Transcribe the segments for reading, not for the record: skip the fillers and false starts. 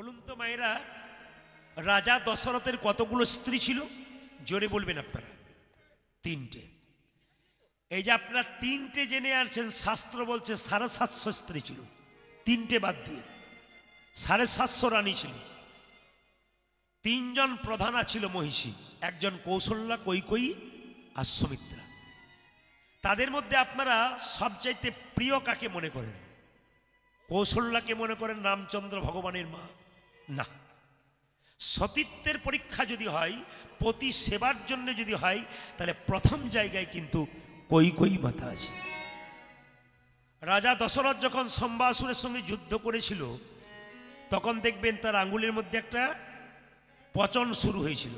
বলুন তো মায়েরা, রাজা দশরথের কতগুলো স্ত্রী ছিল? জোরে বলবেন আপনারা। তিনটে। এই যে আপনারা তিনটে জেনে আসছেন, শাস্ত্র বলছে 750 স্ত্রী ছিল, তিনটে বাদ দিয়ে 750 রানী ছিল। তিনজন প্রধানা ছিল মহিষী, একজন কৌশল্যা, কৈকেয়ী আর সুমিত্রা। তাদের মধ্যে আপনারা সবচাইতে প্রিয় কাকে মনে করেন? কৌশল্যাকে মনে করেন রামচন্দ্র ভগবানের মা? না। সতীত্বের পরীক্ষা যদি হয়, পতি সেবার জন্য যদি হয়, তাহলে প্রথম জায়গায় কিন্তু কৈকেয়ী মাতা আছে। রাজা দশরথ যখন শম্বাসুরের সঙ্গে যুদ্ধ করেছিল, তখন দেখবেন তার আঙ্গুলের মধ্যে একটা পচন শুরু হয়েছিল।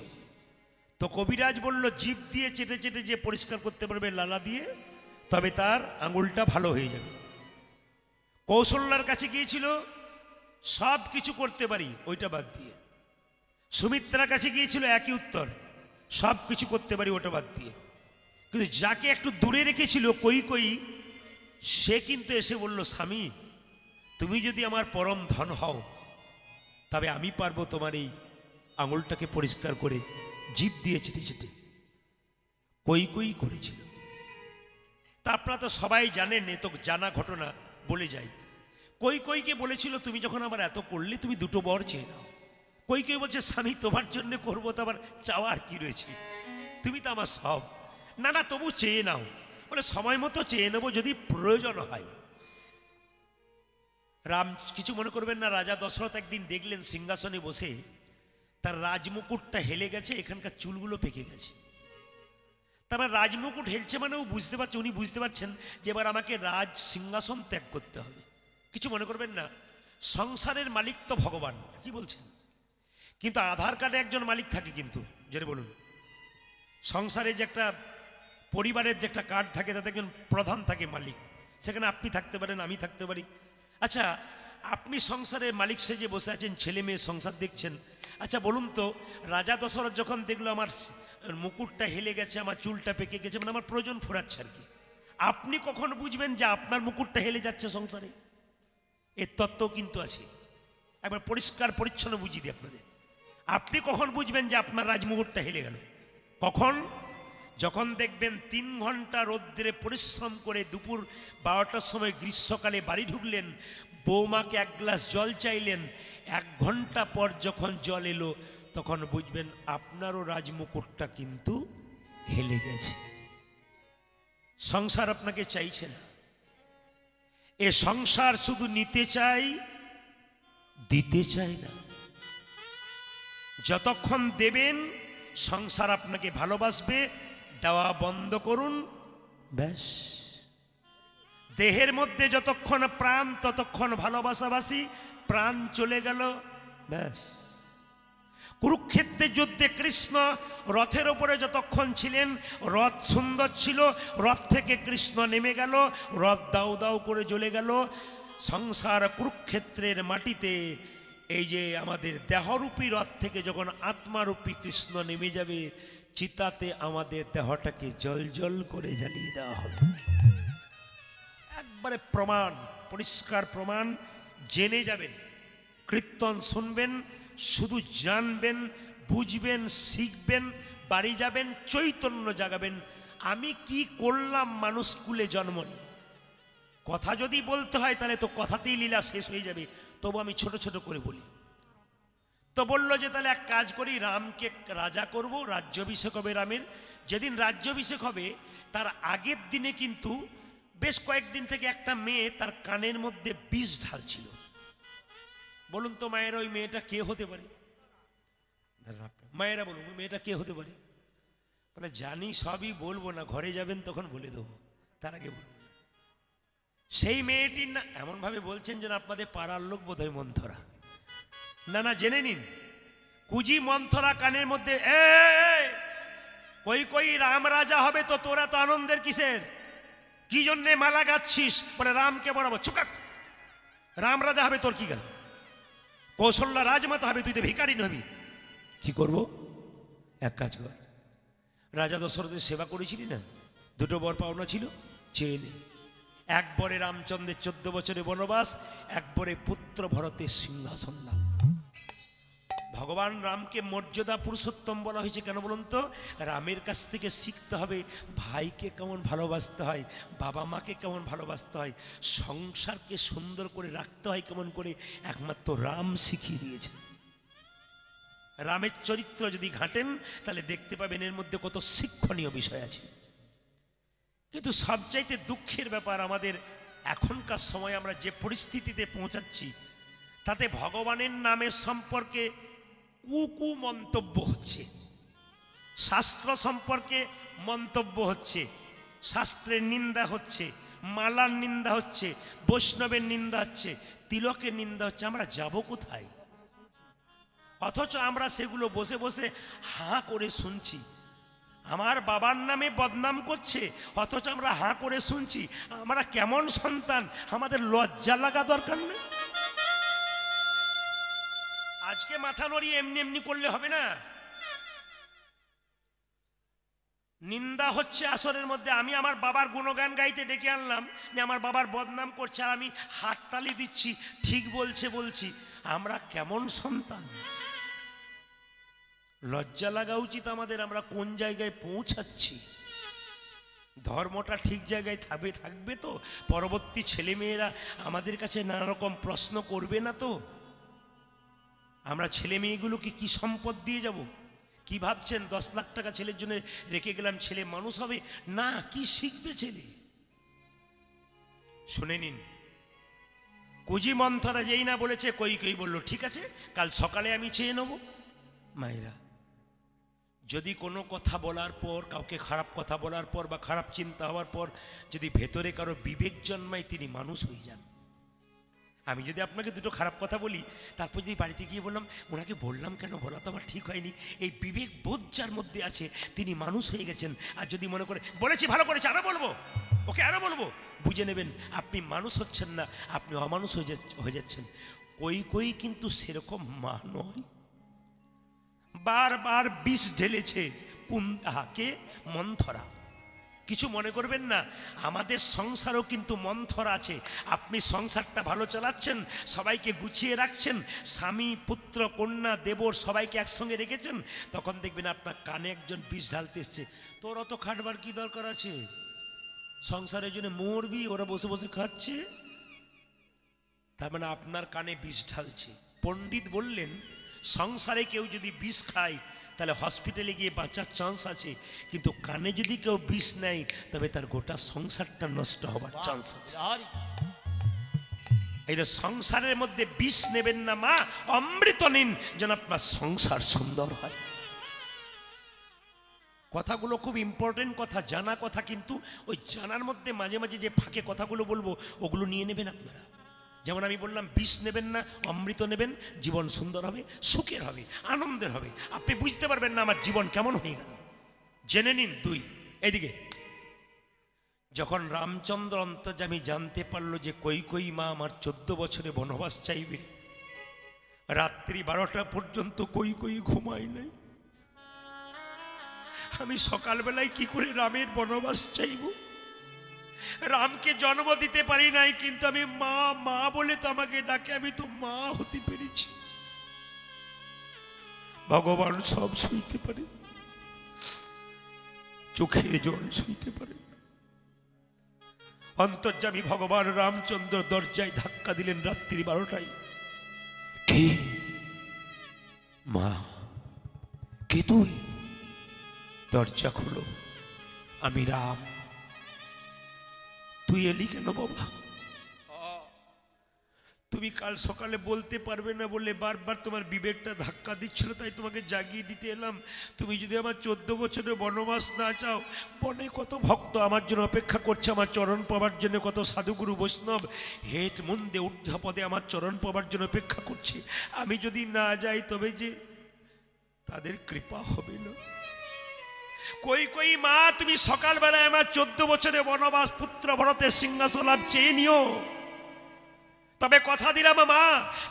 তো কবিরাজ বলল, জিভ দিয়ে চেটে চেটে যে পরিষ্কার করতে পারবে লালা দিয়ে, তবে তার আঙ্গুলটা ভালো হয়ে যাবে। কৌশল্যার কাছে গিয়েছিল, সব কিছু করতে পারি, ওইটা বাদ দিয়ে। সুমিত্রার কাছে গিয়েছিল, একই উত্তর, সব কিছু করতে পারি, ওটা বাদ দিয়ে। কিন্তু যাকে একটু দূরে রেখেছিল কৈকেয়ী, সে কিন্তু এসে বলল, স্বামী তুমি যদি আমার পরম ধন হও, তবে আমি পারবো তোমার এই আঙুলটাকে পরিষ্কার করে জিভ দিয়ে চেটে চেটে। কৈকেয়ী করেছিল। তা আপনারা তো সবাই জানেন, এ তো জানা ঘটনা, বলে যাই। কৈকেয়ীকে বলেছিল, তুমি যখন আমার এত করলে, তুমি দুটো বর চেয়ে নাও। কৈকেয়ী বলছে, স্বামী তোমার জন্য করবো তো আবার চাওয়ার কি রয়েছে, তুমি তো আমার সব। না না, তবু চেয়ে নাও। বলে, সময় মতো চেয়ে নেবো, যদি প্রয়োজন হয়। রাম কিছু মনে করবেন না, রাজা দশরথ একদিন দেখলেন সিংহাসনে বসে তার রাজমুকুটটা হেলে গেছে, এখানকার চুলগুলো পেকে গেছে। তারপর রাজমুকুট হেলছে মানে ও বুঝতে পারছে, উনি বুঝতে পারছেন যে এবার আমাকে রাজ সিংহাসন ত্যাগ করতে হবে। কিছু মনে করবেন না, সংসারের মালিক তো ভগবান, কি বলছেন? কিন্তু আধার কার্ডে একজন মালিক থাকে, কিন্তু যেটা বলুন, সংসারে যে একটা পরিবারের যে একটা কার্ড থাকে, তাতে একজন প্রধান থাকে, মালিক। সেখানে আপনি থাকতে পারেন, আমি থাকতে পারি। আচ্ছা, আপনি সংসারের মালিক সেজে বসে আছেন, ছেলে মেয়ে সংসার দেখছেন। আচ্ছা বলুন তো, রাজা দশরথ যখন দেখলো আমার মুকুটটা হেলে গেছে, আমার চুলটা পেকে গেছে, মানে আমার প্রয়োজন ফুরাচ্ছে আর কি, আপনি কখন বুঝবেন যে আপনার মুকুটটা হেলে যাচ্ছে সংসারে? এর তত্ত্ব কিন্তু আছে। একবার পরিষ্কার পরিচ্ছন্ন বুঝিয়ে দিই আপনাদের। আপনি কখন বুঝবেন যে আপনার রাজমুকুটটা হেলে গেল? কখন? যখন দেখবেন 3 ঘন্টা রৌদ্রে পরিশ্রম করে দুপুর 12টার সময় গ্রীষ্মকালে বাড়ি ঢুকলেন, বৌমাকে 1 গ্লাস জল চাইলেন, 1 ঘন্টা পর যখন জল এলো, তখন বুঝবেন আপনারও রাজমুকুটটা কিন্তু হেলে গেছে। সংসার আপনাকে চাইছে না। এ সংসার শুধু নিতে চাই, দিতে চাই না। যতক্ষণ দেবেন, সংসার আপনাকে ভালোবাসবে। দেওয়া বন্ধ করুন, ব্যাস। দেহের মধ্যে যতক্ষণ প্রাণ, ততক্ষণ ভালোবাসাবাসি। প্রাণ চলে গেল, ব্যাস। কুরুক্ষেত্রের যুদ্ধে কৃষ্ণ রথের ওপরে যতক্ষণ ছিলেন, রথ সুন্দর ছিল, রথ থেকে কৃষ্ণ নেমে গেল, রথ দাউ দাউ করে জ্বলে গেল। সংসার কুরুক্ষেত্রের মাটিতে এই যে আমাদের দেহরূপী রথ থেকে যখন আত্মারূপী কৃষ্ণ নেমে যাবে, চিতাতে আমাদের দেহটাকে জল জল করে জ্বালিয়ে দেওয়া হবে। একবারে প্রমাণ, পরিষ্কার প্রমাণ। জেনে যাবেন, কীর্তন শুনবেন, শুধু জানবেন, বুঝবেন, শিখবেন, বাড়ি যাবেন, চৈতন্য জাগাবেন। আমি কি করলাম মানুষ কুলে জন্ম নিয়ে? কথা যদি বলতে হয়, তাহলে তো কথাতেই লীলা শেষ হয়ে যাবে। তবু আমি ছোট ছোট করে বলি। তো বললো যে তাহলে এক কাজ করি, রামকে রাজা করব, রাজ্যাভিষেক হবে রামের। যেদিন রাজ্যাভিষেক হবে, তার আগের দিনে কিন্তু বেশ কয়েকদিন থেকে একটা মেয়ে তার কানের মধ্যে বিষ ঢালছিল। বলুন তো মায়েরা, ওই মেয়েটা কে হতে পারে? মায়েরা বলুন, ওই মেয়েটা কে হতে পারে? বলে, জানি, সবই বলবো না, ঘরে যাবেন তখন বলে দেবো, তার আগে বলবো না। সেই মেয়েটির না, এমন ভাবে বলছেন যেন আপনাদের পাড়ার লোক বোধহয় মন্থরা। না না, জেনে নিন। কুজি মন্থরা কানের মধ্যে, কই রাম রাজা হবে, তো তোরা তো আনন্দের কিসের? কি জন্যে মালা গাচ্ছিস? বলে, রামকে বরাবর। চুকাট, রাম রাজা হবে, তোর কি গেল? কৌশল্যা রাজমাতা হবে, তুই তো ভিখারি নবি। কি করব? এক কাজ কর, রাজা দশরথের সেবা করেছিলি না, 2টো বর পাওনা ছিল, চেয়ে নে। 1 বরে রামচন্দ্রের 14 বছরের বনবাস, 1 বরে পুত্র ভরতের সিংহাসন লাভ। ভগবান রামকে মর্যাদা পুরুষোত্তম বলা হয়েছে কেন বলুন তো? রামের কাছ থেকে শিখতে হবে ভাইকে কেমন ভালোবাসতে হয়, বাবা মাকে কেমন ভালোবাসতে হয়, সংসারকে সুন্দর করে রাখতে হয় কেমন করে, একমাত্র রাম শিখিয়ে দিয়েছে। রামের চরিত্র যদি ঘাঁটেন তাহলে দেখতে পাবেন এর মধ্যে কত শিক্ষণীয় বিষয় আছে। কিন্তু সবচাইতে দুঃখের ব্যাপার, আমাদের এখনকার সময় আমরা যে পরিস্থিতিতে পৌঁছাচ্ছি তাতে ভগবানের নামের সম্পর্কে কুকু মন্তব্য হচ্ছে, শাস্ত্র সম্পর্কে মন্তব্য হচ্ছে, শাস্ত্রের নিন্দা হচ্ছে, মালার নিন্দা হচ্ছে, বৈষ্ণবের নিন্দা হচ্ছে, তিলকের নিন্দা হচ্ছে। আমরা যাব কোথায়? অথচ আমরা সেগুলো বসে বসে হাঁ করে শুনছি। আমার বাবার নামে বদনাম করছে, অথচ আমরা হাঁ করে শুনছি। আমরা কেমন সন্তান? আমাদের লজ্জা লাগা দরকার নেই? আজকে মাথা নড়িয়ে এমনি এমনি করলে হবে না। নিন্দা হচ্ছে আসরের মধ্যে, আমি আমার বাবার গুণগান গাইতে ডেকে আনলাম যে আমার বাবার বদনাম করছে, আর আমি হাততালি দিচ্ছি, ঠিক বলছে বলছি। আমরা কেমন সন্তান? লজ্জা লাগা উচিত আমাদের। আমরা কোন জায়গায় পৌঁছাচ্ছি? ধর্মটা ঠিক জায়গায় থাকবে তো? পরবর্তী ছেলেমেয়েরা আমাদের কাছে নানা রকম প্রশ্ন করবে না তো? আমরা ছেলে মেয়েগুলোকে কি সম্পদ দিয়ে যাব? কি ভাবছেন 10 লাখ টাকা ছেলের জন্য রেখে গেলাম, ছেলে মানুষ হবে না? কি শিখবে ছেলে? শুনে নিন, কুজি মন্থরা যেই না বলেছে কই বলল ঠিক আছে কাল সকালে আমি চেয়ে নেব। মায়েরা, যদি কোনো কথা বলার পর, কাউকে খারাপ কথা বলার পর বা খারাপ চিন্তা হওয়ার পর যদি ভেতরে কারো বিবেক জন্মায়, তিনি মানুষ হয়ে যান। আমি যদি আপনাকে দুটো খারাপ কথা বলি, তারপর যদি বাড়িতে গিয়ে বললাম ওনাকে বললাম কেন, বলা তো আমার ঠিক হয়নি, এই বিবেক বোধ যার মধ্যে আছে তিনি মানুষ হয়ে গেছেন। আর যদি মনে করে বলেছি ভালো করেছে আরো বলবো, ওকে আরো বলবো, বুঝে নেবেন আপনি মানুষ হচ্ছেন না, আপনি অমানুষ হয়ে যাচ্ছেন। কই কিন্তু সেরকম মা নয়, বারবার বিষ ঢেলেছে কে? মন্থরা। কিছু মনে করবেন না, আমাদের সংসারও কিন্তু মন্থর আছে। আপনি সংসারটা ভালো চালাচ্ছেন, সবাইকে গুছিয়ে রাখছেন, স্বামী পুত্র কন্যা দেবর সবাইকে একসঙ্গে রেখেছেন, তখন দেখবেন আপনার কানে একজন বিষ ঢালতে এসছে। তোর অত খাটবার কি দরকার আছে? সংসারের জন্য মরবি, ওরা বসে বসে খাচ্ছে। তার মানে আপনার কানে বিষ ঢালছে। পণ্ডিত বললেন সংসারে কেউ যদি বিষ খায় তাহলে হসপিটালে গিয়ে বাঁচার চান্স আছে, কিন্তু কানে যদি কেউ বিষ নেয় তবে তার গোটা সংসারটা নষ্ট হবার চান্স আছে। এই যে সংসারের মধ্যে বিষ নেবেন না মা, অমৃত নিন যেন আপনার সংসার সুন্দর হয়। কথাগুলো খুব ইম্পর্টেন্ট কথা, জানা কথা, কিন্তু ওই জানার মধ্যে মাঝে মাঝে যে ফাঁকে কথাগুলো বলবো ওগুলো নিয়ে নেবেন আপনারা। যেমন আমি বললাম বিষ নেবেন না, অমৃত নেবেন, জীবন সুন্দর হবে, সুখের হবে, আনন্দের হবে। আপনি বুঝতে পারবেন না আমার জীবন কেমন হয়ে গেল। জেনে নিন। 2, এদিকে যখন রামচন্দ্র অন্তর্যামী জানতে পারলো যে কই মা আমার 14 বছরে বনবাস চাইবে, রাত্রি 12টা পর্যন্ত কই ঘুমাই নাই। আমি সকালবেলায় কি করে রামের বনবাস চাইব? রামকে জন্ম দিতে পারি নাই, কিন্তু আমি মা মা বলে তো আমাকে ডাকে, আমি তো মা হতে পেরেছি। ভগবান সব সইতে পারে, চোখের জল সইতে পারে। অন্তর্যামী ভগবান রামচন্দ্র দরজায় ধাক্কা দিলেন রাত্রি 12টায়। কে? মা। কে তুই? দরজা খোলো, আমি রাম। তুই এলি কেন বাবা? তুমি কাল সকালে বলতে পারবে না বলে বারবার তোমার বিবেকটা ধাক্কা দিচ্ছিল, তাই তোমাকে জাগিয়ে দিতে এলাম। তুমি যদি আমার 14 বছরের বনবাস না চাও, বনে কত ভক্ত আমার জন্য অপেক্ষা করছে আমার চরণ পাবার জন্য, কত সাধুগুরু বৈষ্ণব হেট মন্দে ঊর্ধ্ব পদে আমার চরণ পাবার জন্য অপেক্ষা করছে। আমি যদি না যাই তবে যে তাদের কৃপা হবে না। কই মা, তুমি সকালবেলায় আমার 14 বছরের বনবাস পুত্র ভরতের সিংহাসন লাভ চেয়ে নিও, তবে কথা দিলাম মা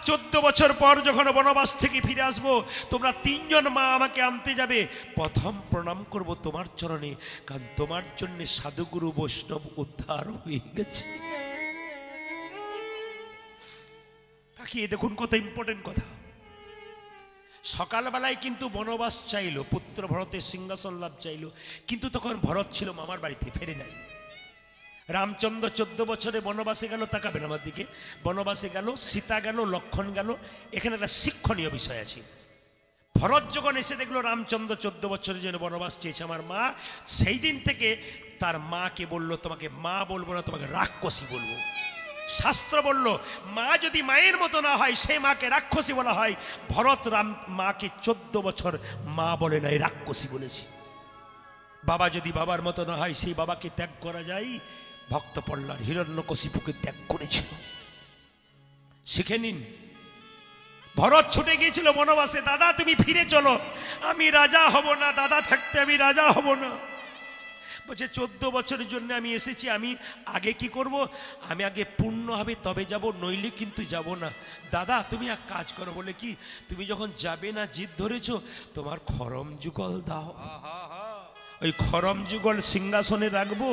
14 বছর পর যখন বনবাস থেকে ফিরে আসবো, তোমরা 3 জন মা আমাকে আনতে যাবে। প্রথম প্রণাম করব তোমার চরণে, কারণ তোমার জন্য সাধুগুরু বৈষ্ণব উদ্ধার হয়ে গেছে। তাকিয়ে দেখুন কত ইম্পর্টেন্ট কথা। সকালবেলায় কিন্তু বনবাস চাইল, পুত্র ভরতের সিংহাসন লাভ চাইল, কিন্তু তখন ভরত ছিল মামার বাড়িতে, ফেরে নাই। রামচন্দ্র 14 বছরে বনবাসে গেল, তাকাবেন আমার দিকে, বনবাসে গেল, সীতা গেল, লক্ষণ গেল। এখানে একটা শিক্ষণীয় বিষয় আছে। ভরত যখন এসে দেখলো রামচন্দ্র 14 বছরের জন্য বনবাস চেয়েছে আমার মা, সেই দিন থেকে তার মাকে বলল, তোমাকে মা বলবো না, তোমাকে রাক্ষসী বলবো। শাস্ত্র বলল মা যদি মায়ের মতো না হয় সেই মাকে রাক্ষসী বলা হয়। ভরত রাম মাকে 14 বছর মা বলে নাই, রাক্ষসী বলেছে। বাবা যদি বাবার মতো না হয় সেই বাবাকে ত্যাগ করা যায়। ভক্ত প্রহ্লাদ হিরণ্যকশিপুকে ত্যাগ করেছিল, শিখে নিন। ভরত ছুটে গিয়েছিল বনবাসে, দাদা তুমি ফিরে চলো, আমি রাজা হব না, দাদা থাকতে আমি রাজা হব না। বলছে 14 বছরের জন্য আমি এসেছি, আমি আগে কি করব, আমি আগে পূর্ণ হবে তবে যাব, নইলে কিন্তু যাব না। দাদা তুমি এক কাজ করো, বলে কি, তুমি যখন যাবে না জিদ ধরেছো, তোমার খরম যুগল দাও, ওই খরম যুগল সিংহাসনে রাখবো,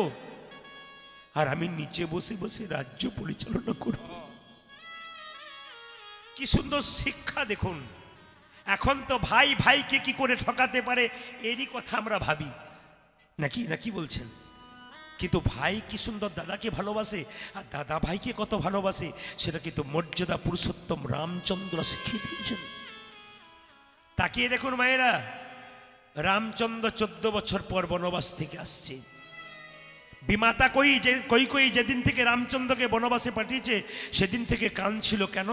আর আমি নিচে বসে বসে রাজ্য পরিচালনা করব। কি সুন্দর শিক্ষা দেখুন। এখন তো ভাই ভাইকে কি করে ঠকাতে পারে এরই কথা আমরা ভাবি, নাকি নাকি বলছেন? কিন্তু ভাই কি সুন্দর দাদাকে ভালোবাসে, আর দাদা ভাইকে কত ভালোবাসে, সেটা কিন্তু মর্যাদা পুরুষোত্তম রামচন্দ্র শিখিয়ে দিয়েছেন। তাকিয়ে দেখুন মায়েরা, রামচন্দ্র 14 বছর পর বনবাস থেকে আসছে। বিমাতা কই যেদিন থেকে রামচন্দ্রকে বনবাসে পাঠিয়েছে সেদিন থেকে কাঁদছিল। কেন?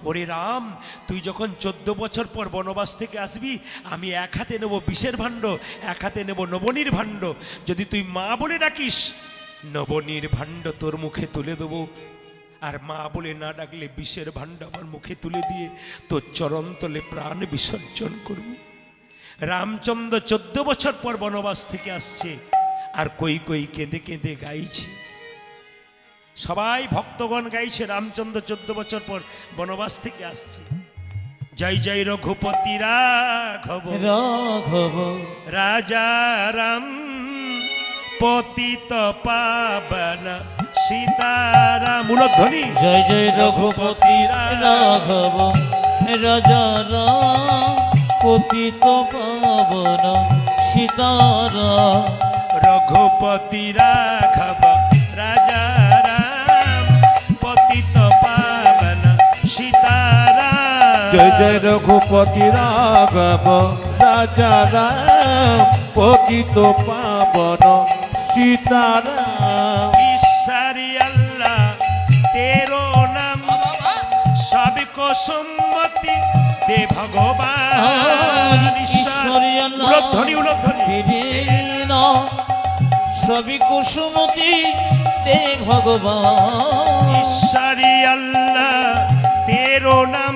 ওরে রাম, তুই যখন 14 বছর পর বনবাস থেকে আসবি, আমি এক হাতে নেব বিষের ভাণ্ড, এক হাতে নেব নবনীর ভাণ্ড। যদি তুই মা বলে ডাকিস, নবনীর ভাণ্ড তোর মুখে তুলে দেবো, আর মা বলে না ডাকলে বিষের ভাণ্ড আমার মুখে তুলে দিয়ে তোর চরণতলে প্রাণ বিসর্জন করব। রামচন্দ্র 14 বছর পর বনবাস থেকে আসছে, আর কই কেঁদে কেঁদে গাইছে। সবাই ভক্তগণ গাইছে, রামচন্দ্র 14 বছর পর বনবাস থেকে আসছে। জয় জয় রঘুপতি রাঘব রাঘব রাজা রাম, পতিত পাবন সীতারাম। মূলধ্বনি জয় জয় রঘুপতি রাঘব রাজা রাম, পতিত পাবন সীতারাম। রঘুপতি রাঘব রাজা রাম, পতিত পাবন সীতারাম। জয় জয় রঘুপতি রাঘব রাজা রাম, পতিত পাবন সীতারাম। ঈশ্বরী আল্লাহ তেরো নাম, সবকো সম্মতি দে ভগবান। ঈশ্বরী আল্লাহ উলধ্বনি উলধ্বনি সবই কুসুমতি দে ভগবান। ঈশ্বরী আল্লাহ তেরো নাম,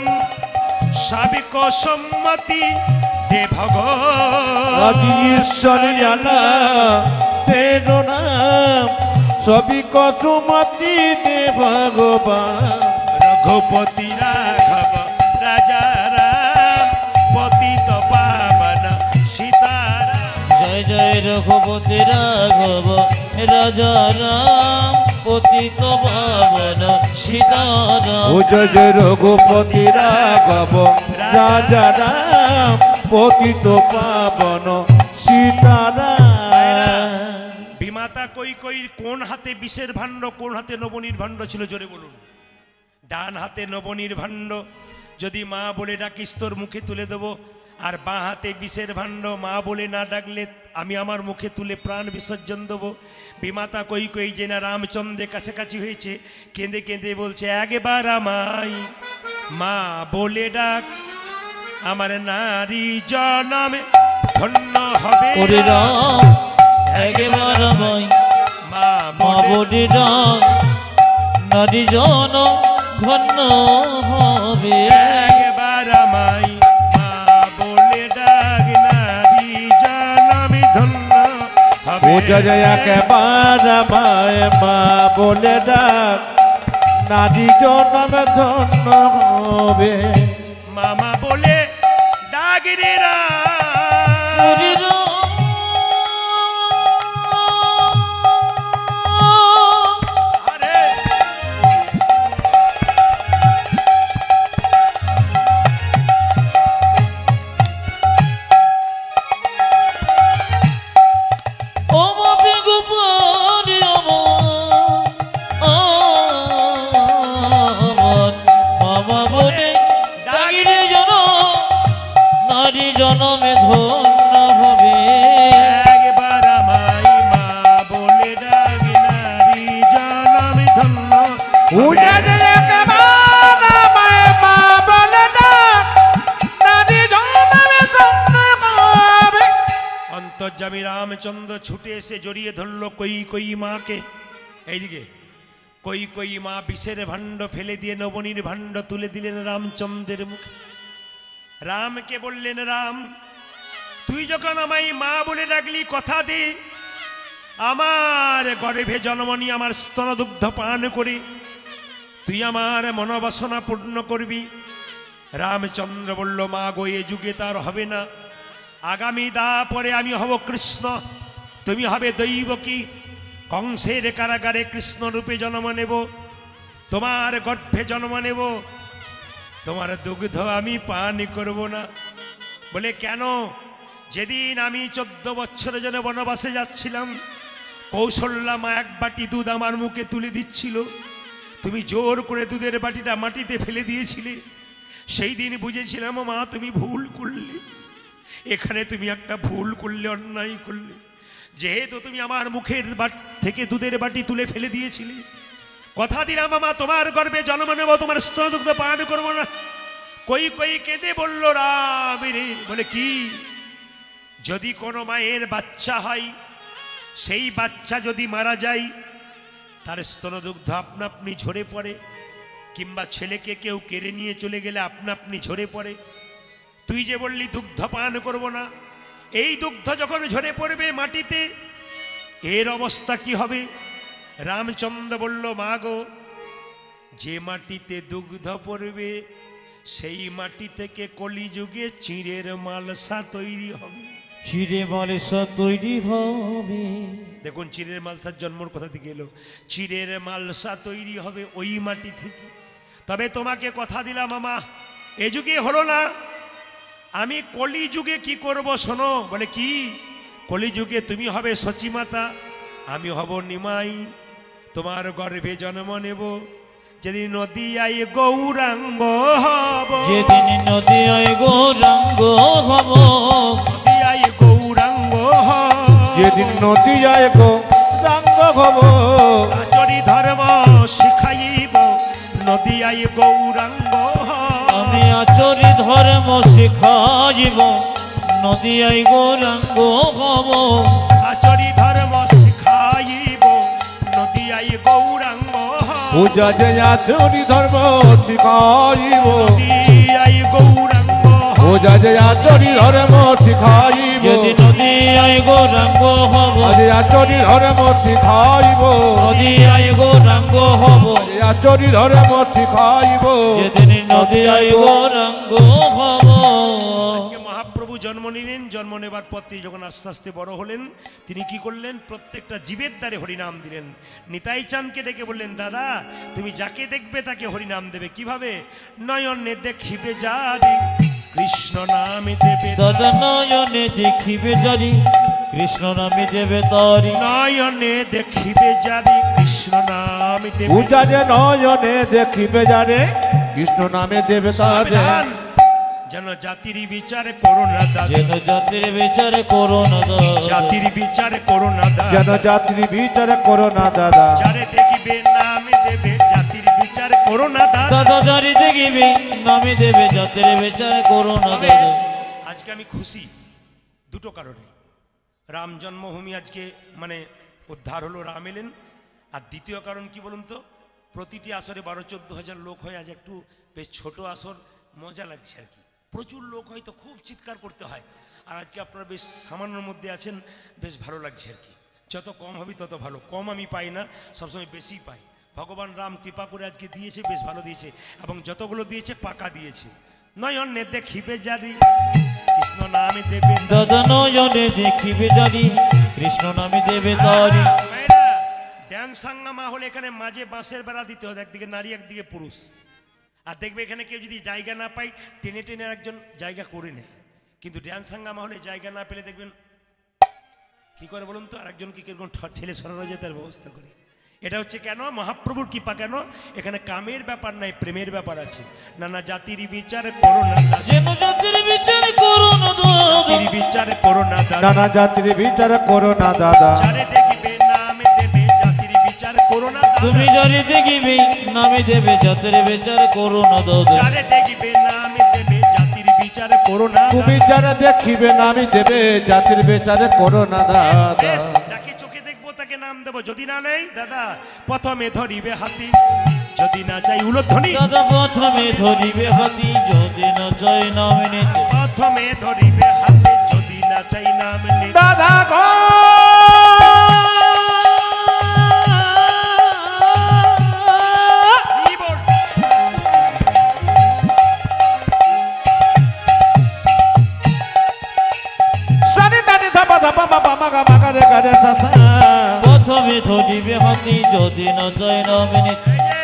সবকো সম্মতি দে ভগবান। ঈশ্বরী আল্লাহ তেরো নাম, সবই কসুমতি দে ভগবান। রঘুপতি রাঘব রাজা রাম, পতিত পাবন সীতারাম। জয় জয় রঘুপতি রাঘব রাজা রাম, পতিত পাবন সীতারাম। ও জয় জয় রঘুপতি রাঘব রাজা রাম, পতিত পাবন সীতারাম। বিমাতা কই কোন হাতে বিষের ভাণ্ড, কোন হাতে নবনীর ভাণ্ড ছিল, জোরে বলুন। ডান হাতে নবনীর ভাণ্ড, যদি মা বলে ডাকিস তোর মুখে তুলে দেবো, আর বাঁ হাতে বিষের ভাণ্ড, মা বলে না ডাকলে আমি আমার মুখে তুলে প্রাণ বিসর্জন দেবো। বিমাতা কই যে না রামচন্দ্রের কাছাকাছি হয়েছে, কেঁদে কেঁদে বলছে, একবার আমায় মা বলে ডাক, আমার নারী জনমে ধন্য হবে। ওরে রাম, একবার আমায় মা বলে ডাক, নারী জন ধন্য হবে। একবার আমায় মা বলে ডাক, নারী জনমে ধন্য হবে। ও জয় জয় একবার আমায় মা বলে ডাক, নারী জনম ধন্য হবে। মামা বলে ডাক রে ওরে রাম, রাম, আরে নারী জনমে ধন্য হবে। একবার আমায় মা বলে ডাক, নারী জনম ধন্য হবে। অন্তর্যামী রামচন্দ্র ছুটে এসে জড়িয়ে ধরল কই মাকে। এইদিকে কই মা বিষের ভাণ্ড ফেলে দিয়ে নবনীর ভাণ্ড তুলে দিলেন রামচন্দ্রের মুখে। রামকে বললেন, রাম তুই যখন আমায় মা বলে ডাকলি, কথা দে আমার গর্ভে জন্ম নিয়ে আমার স্তনদুগ্ধ পান করে তুই আমার মনোবাসনা পূর্ণ করবি। রামচন্দ্র বলল, মা গো এ যুগে তার হবে না, আগামী পরে আমি হব কৃষ্ণ, তুমি হবে দৈবকী। কংসের কারাগারে কৃষ্ণ রূপে জন্ম নেব, তোমার গর্ভে জন্ম নেব, তোমার দুগ্ধ আমি পান করব না। বলে কেন? যেদিন আমি 14 বছরের জন্য বনবাসে যাচ্ছিলাম, কৌশল্যা মা এক বাটি দুধ আমার মুখে তুলে দিচ্ছিল, তুমি জোর করে দুধের বাটিটা মাটিতে ফেলে দিয়েছিলে। সেই দিন বুঝেছিলাম মা তুমি ভুল করলে, এখানে তুমি একটা ভুল করলে, অন্যায় করলে। যেহেতু তুমি আমার মুখের থেকে দুধের বাটি তুলে ফেলে দিয়েছিলে, কথা দিলাম মা তোমার গর্ভে জন্ম নেব, তোমার স্তনদুগ্ধ পান করব না। কই কেঁদে বলল, রাম রে, বলে কি? যদি কোনো মায়ের বাচ্চা হয়, সেই বাচ্চা যদি মারা যায়, তার স্তনদুগ্ধ আপনা আপনি ঝরে পড়ে, কিংবা ছেলেকে কেউ কেড়ে নিয়ে চলে গেলে আপনা আপনি ঝরে পড়ে। তুই যে বললি দুগ্ধ পান করব না, এই দুগ্ধ যখন ঝরে পড়বে মাটিতে, এর অবস্থা কি হবে? রামচন্দ্র বলল, মা গো যে মাটিতে দুগ্ধ পড়বে সেই মাটি থেকে কলিযুগে চিঁড়ের মালসা তৈরি হবে। চিড়ে মালসা তৈরি হবে। দেখুন চিঁড়ের মালসার জন্মর কথা থেকে এলো, চিঁড়ের মালসা তৈরি হবে ওই মাটি থেকে। তবে তোমাকে কথা দিলাম মামা, এ যুগে হলো না, আমি কলিযুগে কি করব শোনো। বলে কি? কলিযুগে তুমি হবে সচিমাতা, আমি হব নিমাই, তোমার গর্ভে জন্ম নেব, যেদিন নদিয়ায় গৌরাঙ্গ হব, যেদিন নদিয়ায় গৌরাঙ্গ হব, নদিয়ায় গৌরাঙ্গ হব, যেদিন নদিয়ায় গৌরাঙ্গ হব, আচরি ধর্ম শিখাইব, নদিয়ায় গৌরাঙ্গ হব। আমি আচরি ধর্ম শিখাইব, নদিয়ায় গৌরাঙ্গ হব। আচরি ধর্ম শিখাইব, নদিয়ায় গৌরাঙ্গ হব। পূজা যে আচরি ধর্ম শিখাইব, নদিয়ায় গৌরাঙ্গ হব। পূজা যে আচরি ধর্ম শিখাইব, যদি নদিয়ায় গৌরাঙ্গ হব, আজ আচরি ধর্ম শিখাইব, নদিয়ায় গৌরাঙ্গ হব, আচরি ধর্ম শিখাইব, যেদিন নদিয়ায় গৌরাঙ্গ হব। আজকে মহাপ্রভু জন্ম নিলেন। জন্ম নেবার পর তিনি যখন আস্তে আস্তে বড় হলেন, তিনি কি করলেন? প্রত্যেকটা জীবের দ্বারে হরিনাম দিলেন। নিতাই চাঁদকে ডেকে বললেন, দাদা তুমি যাকে দেখবে তাকে হরিনাম দেবে। কিভাবে? নয়নে দেখিবে যারি কৃষ্ণ নামে দেবে, দাদা নয়নে দেখিবে জারি কৃষ্ণ নামে দেবে তারি। নয়নে দেখিবে যারি কৃষ্ণ নামে দেবে। পূজা যে নয়নে দেখিবে জানে কৃষ্ণ নামে দেবে তারে, সাবধান, যেন জাতির বিচার করো না দাদা, যেন জাতির বিচার করো না দাদা, জাতির বিচার করো না যেন দাদা, জাতির বিচার করো না দাদা, যারে দেখিবে নামে দেবে, জাতির বিচার করো না দাদা। দাদা জারি দেখিবে নামে দেবে, জাতির বিচার করো না তবে দাদা। আজকে আমি খুশি দুটো কারণে। রাম জন্মভূমি আজকে মানে উদ্ধার হলো, রাম এলেন। আর দ্বিতীয় কারণ কি বলুন তো? প্রতিটি আসরে 12-14 হাজার লোক হয়, আজ একটু বেশ ছোট আসর, মজা লাগছে আর কি। প্রচুর লোক হয় তো খুব চিৎকার করতে হয়, আর আজকে আপনারা বেশ সামান্যর মধ্যে আছেন, বেশ ভালো লাগছে আর কি। যত কম হবে তত ভালো, কম আমি পাই না, সবসময় বেশি পাই। ভগবান রাম কৃপা করে আজকে দিয়েছে, বেশ ভালো দিয়েছে, এবং যতগুলো দিয়েছে পাকা দিয়েছে। নয়নে দেখিবে জারি কৃষ্ণ নামে দেবে, দাদা নয়নে দেখিবে জারি কৃষ্ণ নামে দেবে তারি। ড্যান্স হাঙ্গামা হলে এখানে মাঝে বাঁশের বেড়া দিতে হবে, একদিকে নারী একদিকে পুরুষ। আর দেখবে এখানে কেউ যদি জায়গা না পায়, টেনে টেনে একজন জায়গা করে নেয়। কিন্তু ড্যান্স হাঙ্গামা হলে জায়গা না পেলে দেখবেন কি করে বলুন তো, আর একজনকে কিরকম ঠেলে সরানো যায় তার ব্যবস্থা করে। এটা হচ্ছে কেন? মহাপ্রভুর কৃপা। কেন? এখানে কামের ব্যাপার নাই, প্রেমের ব্যাপার আছে। নানা জাতির বিচার করো না দাদা, যেন জাতির বিচার করো না দাদা, জাতির বিচার করো না দাদা, নানা জাতির বিচার করো না দাদা, যারে দেখিবে নামে দেবে জাতির বিচার করো না দাদা, তুমি যারে দেখিবে নামে দেবে জাতির বিচার করো না দাদা, যারে দেখিবে নামে দেবে জাতির বিচার করো না তুমি দাদা। যারা দেখিবে নামি দেবে জাতির বিচার করো না দাদা। বেশ, যাকে চোখে দেখবো তাকে নাম দেবো, যদি না নেই দাদা প্রথমে ধরিবে হাতি, যদি না চাই উলধ্বনি, দাদা প্রথমে ধরিবে হাতি, যদি না চাই নামে নিতে, প্রথমে ধরিবে হাতে, যদি না চাই নাম নিতে। দাদা গো জীবন সানি দানি ধাপা ধাপা বাবা মাগা মাগা রে গারে সাসা, প্রথমে ধরিবে হাতি, যদি না চাই নামে নিতে, এই যে,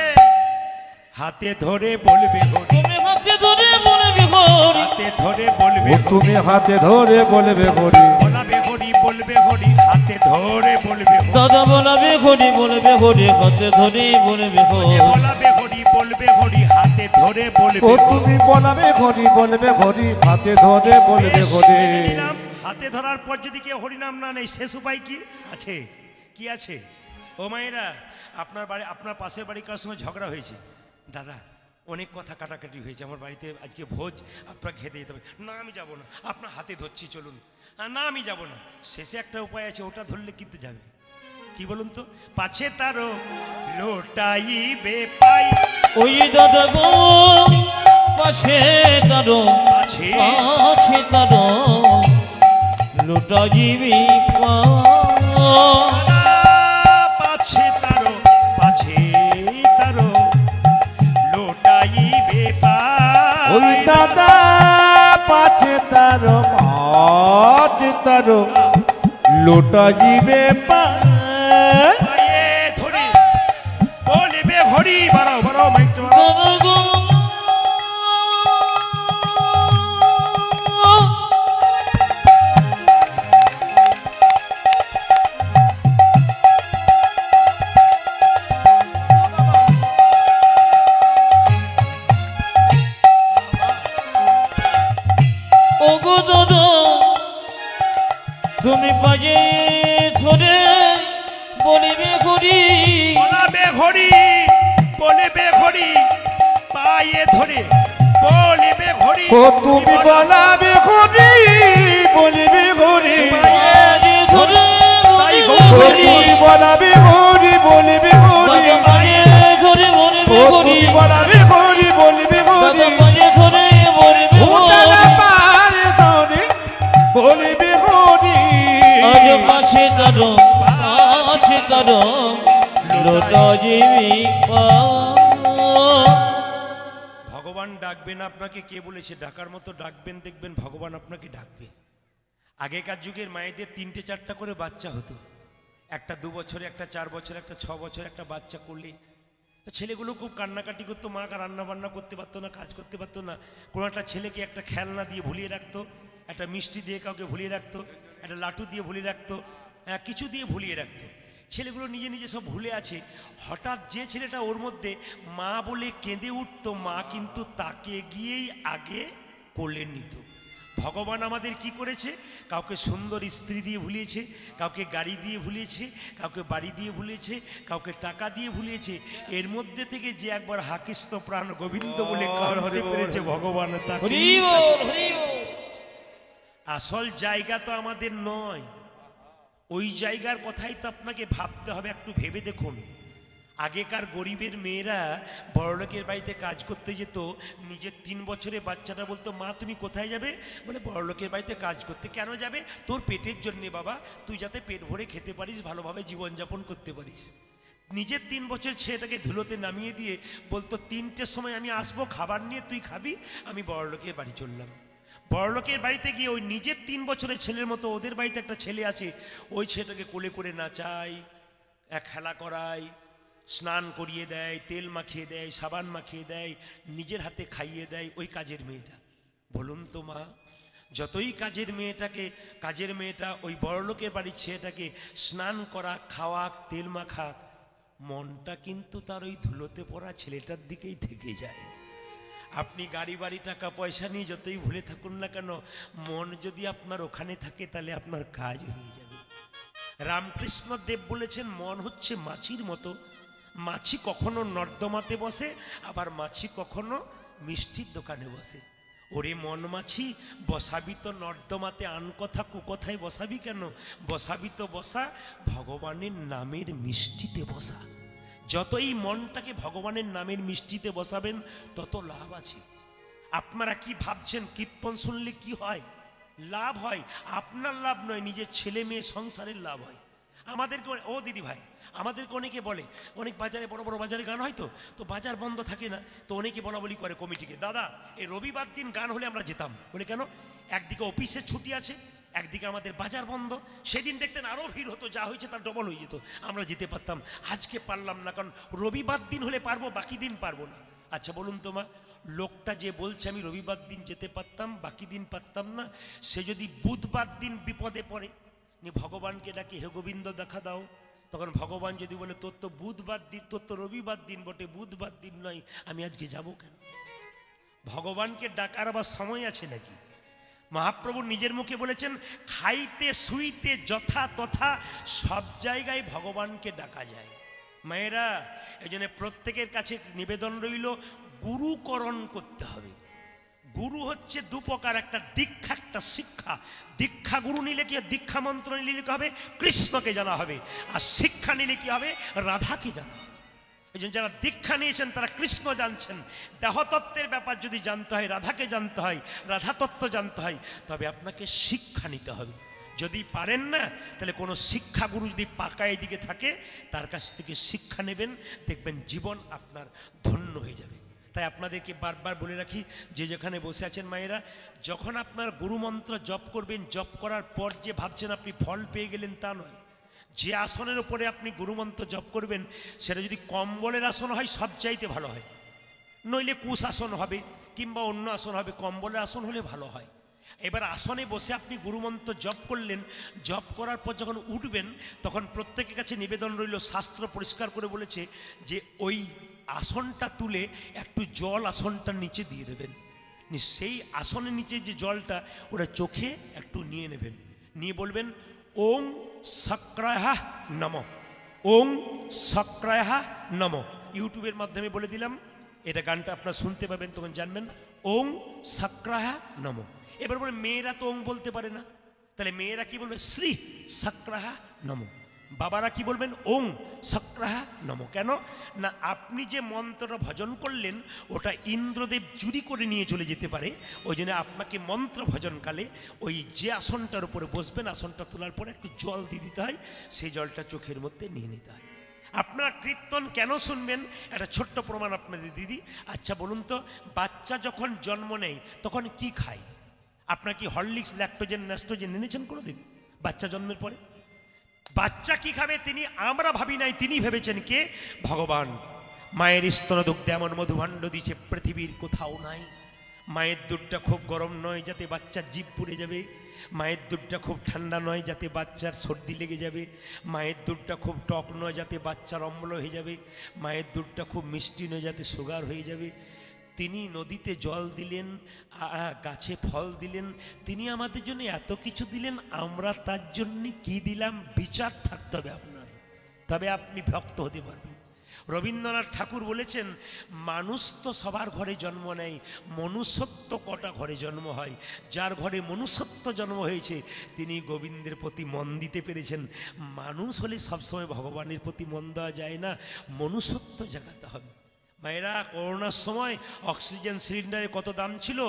হাতে ধরে বলবে হরি, তুমি হাতে ধরে বলবে হরি, হাতে ধরে বলবে ও হরি, তুমি হাতে ধরে বলবে হরি, বলাবে হরি, বলবে হরি, হাতে ধরে বলবে হরি, দাদা বলবে হরি, বলবে হরি, হাতে ধরে বলবে হরি, বলাবে হরি, বলবে হরি, হাতে ধরে বলবে ও হরি। তুমি বলাবে হরি বলবে হরি, হাতে ধরে বলবে বেশ, হরি। মেনে নিলাম। হাতে ধরার পর যদি কেউ হরিনাম না নেই, শেষ উপায় কি আছে? কি আছে? ও মায়েরা, আপনার বাড়ি, আপনার পাশের বাড়ি কারোর সঙ্গে ঝগড়া হয়েছে, দাদা অনেক কথা কাটাকাটি হয়েছে, আমার বাড়িতে আজকে ভোজ, আপনাকে খেতে যেতে হবে। না আমি যাব না, আপনার হাতে ধরছি চলুন। না আমি যাব না। শেষে একটা উপায় আছে, ওটা ধরলে কিন্তু যাবে। কি বলুন তো? পাছে তারও লোটাইবে পাই, ওই দাদা গো পাশে তারো, আছে পাছে তারো লুটা জীবি পা, দাদা, পাছে তারও, পাছে তারও লোটাইবে ওই পাই। দাদা পাছে তার পাছে তার লোটা জিবে পায়, পায়ে ধরে বলবে হরি, বাড়াও বাড়াও মাইকটা বাড়াও। দাদা গো ও গো দাদা তুমি বাজে ধরে বলিবে হরি, বলাবে হরি, বলবে হরি, পায়ে ধরে বলবে হরি। ও তুমি বলাবে হরি বলিবে হরি, বাজে ধরে তাই ও গো তুমি বলাবে হরি বলিবে হরি, দাদা বাজে ধরে বলিবে ও হরি, তুমি বলাবে হরি বলিবে হরি, দাদা বাজে ধরে বলিবে ও দাদা হরি, পারে ধরে বলিবে হরি, আজ পাছে তারো, পাছে তারো লোটা জীবি পা। ভগবান ডাকবেন আপনাকে, কে বলেছে ডাকার মতো ডাকবেন, দেখবেন ভগবান আপনাকে ডাকবে। আগেকার যুগের মায়েদের 3টে 4টা করে বাচ্চা হতো, একটা 2 বছরে, একটা 4 বছরে, একটা 6 বছরে একটা বাচ্চা করলে তো ছেলেগুলো খুব কান্নাকাটি করতো, মা রান্না বান্না করতে পারতো না, কাজ করতে পারতো না। কোনো একটা ছেলেকে একটা খেলনা দিয়ে ভুলিয়ে রাখতো, একটা মিষ্টি দিয়ে কাউকে ভুলিয়ে রাখতো, একটা লাটু দিয়ে ভুলিয়ে রাখতো, কিছু দিয়ে ভুলিয়ে রাখতো। ছেলেগুলো নিজে নিজে সব ভুলে আছে। হঠাৎ যে ছেলেটা ওর মধ্যে মা বলে কেঁদে উঠতো, মা কিন্তু তাকে গিয়েই আগে কোলে নিত। ভগবান আমাদের কি করেছে? কাউকে সুন্দর স্ত্রী দিয়ে ভুলিয়েছে, কাউকে গাড়ি দিয়ে ভুলিয়েছে, কাউকে বাড়ি দিয়ে ভুলিয়েছে, কাউকে টাকা দিয়ে ভুলিয়েছে। এর মধ্যে থেকে যে একবার হাকিস্ত প্রাণ গোবিন্দ বলে কাঁদতে পেরেছে, ভগবান তাকে। হরি বল, হরি বল। আসল জায়গা তো আমাদের নয়, ওই জায়গার কথাই তো আপনাকে ভাবতে হবে। একটু ভেবে দেখুন, আগেকার গরিবের মেয়েরা বড়লোকের বাড়িতে কাজ করতে যেত, নিজের 3 বছরের বাচ্চাটা বলতো, মা তুমি কোথায় যাবে? বলে বড়লোকের বাড়িতে কাজ করতে। কেন যাবে? তোর পেটের জন্যে বাবা, তুই যাতে পেট ভরে খেতে পারিস, ভালোভাবে জীবনযাপন করতে পারিস। নিজের 3 বছর ছেলেটাকে ধুলোতে নামিয়ে দিয়ে বলতো, 3টের সময় আমি আসবো, খাবার নিয়ে তুই খাবি, আমি বড়লোকের বাড়ি চললাম। বড়লোকের বাড়িতে গিয়ে ওই নিজের 3 বছরের ছেলের মতো ওদের বাড়িতে একটা ছেলে আছে, ওই ছেলেটাকে কোলে করে নাচায়, খেলা করায়, স্নান করিয়ে দেয়, তেল মাখিয়ে দেয়, সাবান মাখিয়ে দেয়, নিজের হাতে খাইয়ে দেয় ওই কাজের মেয়েটা। বলুন তো মা, যতই কাজের মেয়েটা ওই বড়লোকের বাড়ির ছেলেটাকে স্নান করা, খাওয়া, তেল মাখা, মনটা কিন্তু তার ওই ধুলোতে পড়া ছেলেটার দিকেই থেকে যায়। আপনি গাড়ি বাড়ি টাকা পয়সা নিয়ে যতই ভুলে থাকুন না কেন, মন যদি আপনার ওখানে থাকে তাহলে আপনার কাজ হয়ে যাবে। রামকৃষ্ণ দেব বলেছেন মন হচ্ছে মাছির মতো, মাছি কখনো নর্দমাতে বসে, আবার মাছি কখনো মিষ্টির দোকানে বসে। ওরে মন মাছি, বসাবি তো নর্দমাতে, আন কথা কুকথায় বসাবি কেন? বসাবি তো বসা ভগবানের নামের মিষ্টিতে বসা। যতই মনটাকে ভগবানের নামের মিষ্টিতে বসাবেন তত লাভ আছে। আপনারা কি ভাবছেন কীর্তন শুনলে কি হয়? লাভ হয়, আপনার লাভ নয়, নিজের ছেলে মেয়ে সংসারের লাভ হয়। আমাদেরকে ও দিদি ভাই, আমাদেরকে অনেকে বলে, অনেক বাজারে বড় বড় বাজারে গান হয় তো বাজার বন্ধ থাকে না, তো অনেকে বলা বলি করে কমিটিকে, দাদা এই রবিবার দিন গান হলে আমরা যেতাম। বলে কেন? একদিকে অফিসের ছুটি আছে, একদিকে আমাদের বাজার বন্ধ, সেদিন দেখতেন আরও ভিড় হতো, যা হয়েছে তার ডবল হয়ে যেত, আমরা যেতে পারতাম। আজকে পারলাম না, কারণ রবিবার দিন হলে পারবো, বাকি দিন পারবো না। আচ্ছা বলুন তো মা, লোকটা যে বলছে আমি রবিবার দিন যেতে পারতাম, বাকি দিন পারতাম না, সে যদি বুধবার দিন বিপদে পড়ে, ভগবানকে ডাকে, হে গোবিন্দ দেখা দাও, তখন ভগবান যদি বলে তোর তো বুধবার দিন, তোর তো রবিবার দিন বটে, বুধবার দিন নয়, আমি আজকে যাব কেন? ভগবানকে ডাকার আবার সময় আছে নাকি? মহাপ্রভু নিজের মুখে বলেছেন, খাইতে শুইতে যথা তথা সব জায়গায় ভগবানকে ডাকা যায়। মায়েরা, এই জন্য প্রত্যেকের কাছে নিবেদন রইল, গুরুকরণ করতে হবে। গুরু হচ্ছে দুপ্রকার, একটা দীক্ষা, একটা শিক্ষা। দীক্ষা গুরু নিলে কি, দীক্ষা মন্ত্র নিলে কি হবে? কৃষ্ণকে জানা হবে। আর শিক্ষা নিলে কি হবে? রাধাকে জানা হবে। এই জন্য যারা দীক্ষা নিয়েছেন তারা কৃষ্ণ জানছেন। দেহতত্ত্বের ব্যাপার যদি জানতে হয়, রাধাকে জানতে হয়, রাধাতত্ত্ব জানতে হয়, তবে আপনাকে শিক্ষা নিতে হবে। যদি পারেন না, তাহলে কোনো শিক্ষাগুরু যদি পাকা এদিকে থাকে, তার কাছ থেকে শিক্ষা নেবেন, দেখবেন জীবন আপনার ধন্য হয়ে যাবে। তাই আপনাদেরকে বারবার বলে রাখি, যে যেখানে বসে আছেন মায়েরা, যখন আপনার গুরুমন্ত্র জপ করবেন, জপ করার পর যে ভাবছেন আপনি ফল পেয়ে গেলেন তা নয়। যে আসনের উপরে আপনি গুরুমন্ত্র জপ করবেন, সেটা যদি কম্বলের আসন হয় সবচাইতে ভালো হয়, নইলে কুশ আসন হবে কিংবা অন্য আসন হবে, কম্বলের আসন হলে ভালো হয়। এবার আসনে বসে আপনি গুরুমন্ত্র জপ করলেন, জপ করার পর যখন উঠবেন, তখন প্রত্যেকের কাছে নিবেদন রইল, শাস্ত্র পরিষ্কার করে বলেছে যে ওই আসনটা তুলে একটু জল আসনটার নিচে দিয়ে দেবেন। সেই আসনের নিচে যে জলটা, ওটা চোখে একটু নিয়ে নেবেন, নিয়ে বলবেন ওং সক্রায়া নমঃ, ওং সক্রায়া নমঃ। ইউটিউবের মাধ্যমে বলে দিলাম, এটা গানটা আপনারা শুনতে পাবেন, তখন জানবেন ওং সক্রায়া নমঃ। এবার বলে মেয়েরা তো ওং বলতে পারে না, তাহলে মেয়েরা কি বলবে? শ্রী সক্রায়া নমঃ। বাবারা কি বলবেন? ওং সক্রায়া নমঃ। কেন না, আপনি যে মন্ত্রটা ভজন করলেন, ওটা ইন্দ্রদেব চুরি করে নিয়ে চলে যেতে পারে। ওই জন্য আপনাকে মন্ত্র ভজনকালে ওই যে আসনটার উপরে বসবেন, আসনটা তোলার পরে একটু জল দিয়ে দিতে হয়, সেই জলটা চোখের মধ্যে নিয়ে নিতে হয়। আপনারা কীর্তন কেন শুনবেন, একটা ছোট্ট প্রমাণ আপনাদের দিদি। আচ্ছা বলুন তো, বাচ্চা যখন জন্ম নেয় তখন কি খায়? আপনার কি হরলিক্স, ল্যাকটোজেন, ন্যাস্টোজেন এনেছেন কোনোদিন? বাচ্চা জন্মের পরে বাচ্চা কি খাবে? আমরা ভাবি নাই, তিনি ভেবেছেন কে? ভগবান। মায়ের স্তন দুগ্ধে এমন মধুভাণ্ড দিচ্ছে পৃথিবীর কোথাও নাই। মায়ের দুধটা খুব গরম নয় যাতে বাচ্চার জিভ পুড়ে যাবে, মায়ের দুধটা খুব ঠান্ডা নয় যাতে বাচ্চার সর্দি লেগে যাবে, মায়ের দুধটা খুব টক নয় যাতে বাচ্চার অম্ল হয়ে যাবে, মায়ের দুধটা খুব মিষ্টি নয় যাতে সুগার হয়ে যাবে। তিনি নদীতে জল দিলেন, গাছে ফল দিলেন, তিনি আমাদের জন্য এত কিছু দিলেন, আমরা তার জন্য কি দিলাম বিচার থাকতে হবে আপনার, তবে আপনি ভক্ত হতে পারবেন। রবীন্দ্রনাথ ঠাকুর বলেছেন, মানুষ তো সবার ঘরে জন্ম নেয়, মনুষ্যত্ব কটা ঘরে জন্ম হয়। যার ঘরে মনুষ্যত্ব জন্ম হয়েছে তিনি গোবিন্দের প্রতি মন দিতে পেরেছেন। মানুষ হলে সবসময় ভগবানের প্রতি মন দেওয়া যায় না, মনুষ্যত্ব জাগাতে হবে। মায়েরা, করোনার সময় অক্সিজেন সিলিন্ডারে কত দাম ছিল,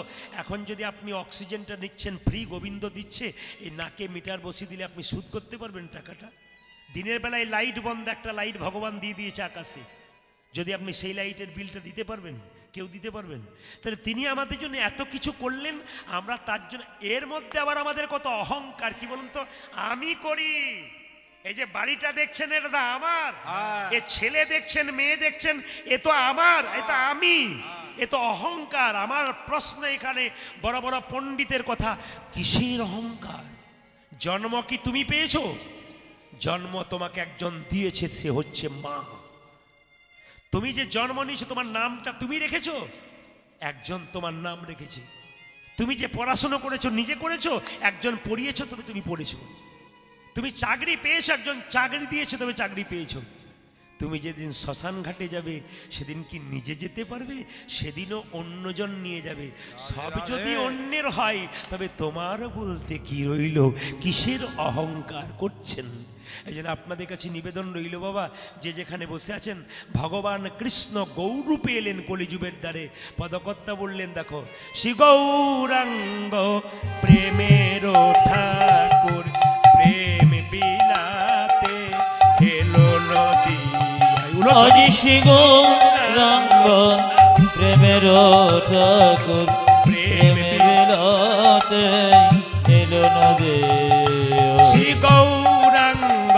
এখন যদি আপনি অক্সিজেনটা নিচ্ছেন ফ্রি, গোবিন্দ দিচ্ছে, এই নাকে মিটার বসিয়ে দিলে আপনি শোধ করতে পারবেন টাকাটা। দিনের বেলায় লাইট বন্ধ, একটা লাইট ভগবান দিয়ে দিয়েছে আকাশে, যদি আপনি সেই লাইটের বিলটা দিতে পারবেন? কেউ দিতে পারবেন? তাহলে তিনি আমাদের জন্য এত কিছু করলেন, আমরা তার জন্য। এর মধ্যে আবার আমাদের কত অহংকার, কি বলুন তো? আমি করি, এই যে বাড়িটা দেখছেন এটা তো আমার, এ ছেলে দেখছেন, মেয়ে দেখছেন, এ তো আমার, এটা আমি, এ তো অহংকার। আমার প্রশ্ন এখানে বড় বড় পণ্ডিতের কথা, কিসের অহংকার? জন্ম কি তুমি পেয়েছো? জন্ম তোমাকে একজন দিয়েছে, সে হচ্ছে মা। তুমি যে জন্ম নিয়েছো তোমার নামটা তুমি রেখেছো, একজন তোমার নাম রেখেছে। তুমি যে পড়াশোনা করেছো নিজে করেছো, একজন পড়িয়েছো তবে তুমি পড়েছো। তুমি চাকরি পেয়েছো, একজন চাকরি দিয়েছো তবে চাকরি পেয়েছো। তুমি যেদিন শ্মশান ঘাটে যাবে সেদিন কি নিজে যেতে পারবে? সেদিনও অন্যজন নিয়ে যাবে। সব যদি অন্যের হয় তবে তোমার বলতে কি রইল? কিসের অহংকার করছেন? এই জন্য আপনাদের কাছে নিবেদন রইল বাবা, যে যেখানে বসে আছেন, ভগবান কৃষ্ণ গৌরূপে এলেন কলিযুগের দ্বারে। পদকর্তা বললেন, দেখো শ্রী গৌরাঙ্গ প্রেমের ঠাকুর, প্রেম বিলাতে এলো নদী। আজি শ্রী গৌরাঙ্গ প্রেমের ঠাকুর, প্রেম বিলাতে এলো নদী। শ্রী গৌরাঙ্গ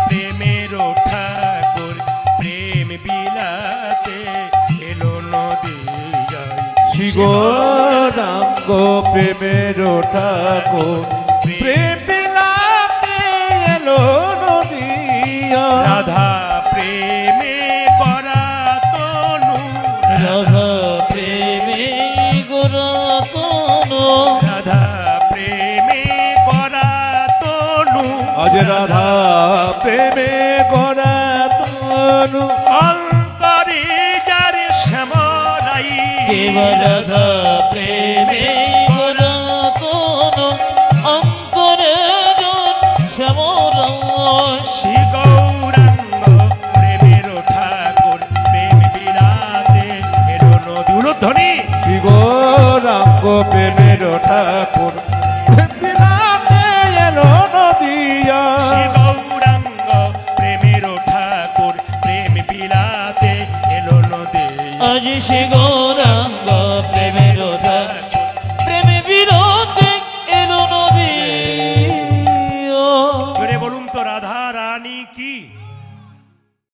প্রেমের ঠাকুর, প্রেম বিলাতে এলো নদী। শ্রী গৌরাঙ্গ প্রেমের ঠাকুর, প্রেম বিলাতে এলো নদিয়া। রাধা প্রেমে করা তনু, রাধা প্রেমে গোরা তনু, রাধা প্রেমে করা তনু, আজ রাধা প্রেমে গড়া তনু। অন্তরে যার শ্যামলাই, কেবল রাধা প্রেমে গোরা তনু, অন্তরে শ্যামরায়। শ্রী গৌরাঙ্গ প্রেমের ঠাকুর, প্রেম বিলাতে এলো নদী। উলুধ্বনি। শ্রী গৌরাঙ্গ প্রেমের ঠাকুর, প্রেম বিলাতে এলো নদিয়া। শ্রী গৌরাঙ্গ প্রেমের ঠাকুর, প্রেম বিলাতে এলো নদী। আজি শ্রী গৌরাঙ্গ